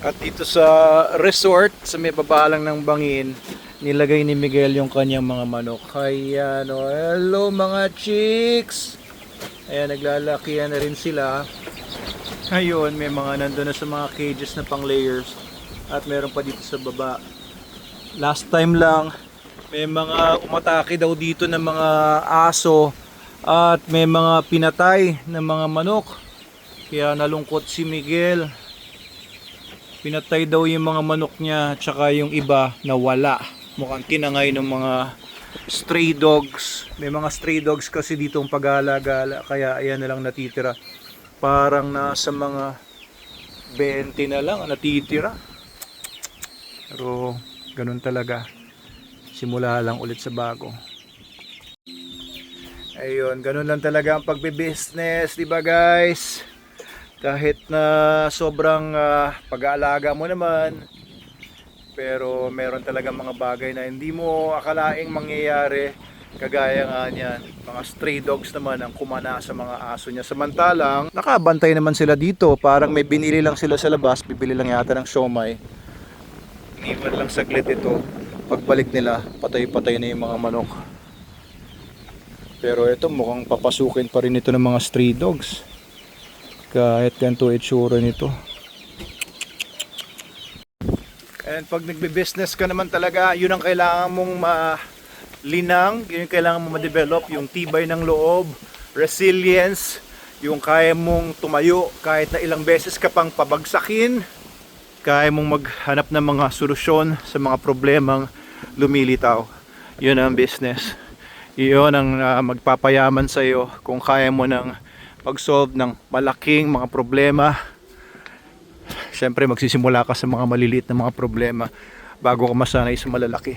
At dito sa resort, sa may baba lang ng bangin, nilagay ni Miguel yung kanyang mga manok. Ayan, oh, hello mga chicks! Ayan, naglalakihan na rin sila. Ayun, may mga nandun na sa mga cages na pang layers. At meron pa dito sa baba. Last time lang, may mga umatake daw dito ng mga aso. At may mga pinatay na mga manok. Kaya nalungkot si Miguel. Pinatay daw yung mga manok niya, tsaka yung iba nawala. Mukhang tinangay ng mga stray dogs. May mga stray dogs kasi dito ang pag-alagala, kaya ayan na lang natitira. Parang nasa mga 20 na lang ang natitira. Pero ganun talaga. Simula lang ulit sa bago. Ayun, ganun lang talaga ang pagbe-business, di ba guys? Kahit na sobrang pag-aalaga mo naman, pero meron talaga mga bagay na hindi mo akalaing mangyayari. Kagaya nga niyan, mga stray dogs naman ang kumana sa mga aso niya. Samantalang nakabantay naman sila dito, parang may binili lang sila sa labas, bibili lang yata ng siomai. Iniwan lang saglit ito, pagbalik nila patay-patay na yung mga manok. Pero ito mukhang papasukin pa rin ito ng mga stray dogs. Kahit ganito itsura nito. And pag nagbe-business ka naman talaga, yun ang kailangan mong linang, yun ang kailangan mong ma-develop, yung tibay ng loob, resilience, yung kaya mong tumayo kahit na ilang beses ka pang pabagsakin, kaya mong maghanap ng mga solusyon sa mga problemang lumilitaw. Yun ang business. Yun ang magpapayaman sa iyo kung kaya mo ng pag-solve ng malaking mga problema. Siyempre magsisimula ka sa mga maliliit na mga problema bago ka masanay sa malalaki.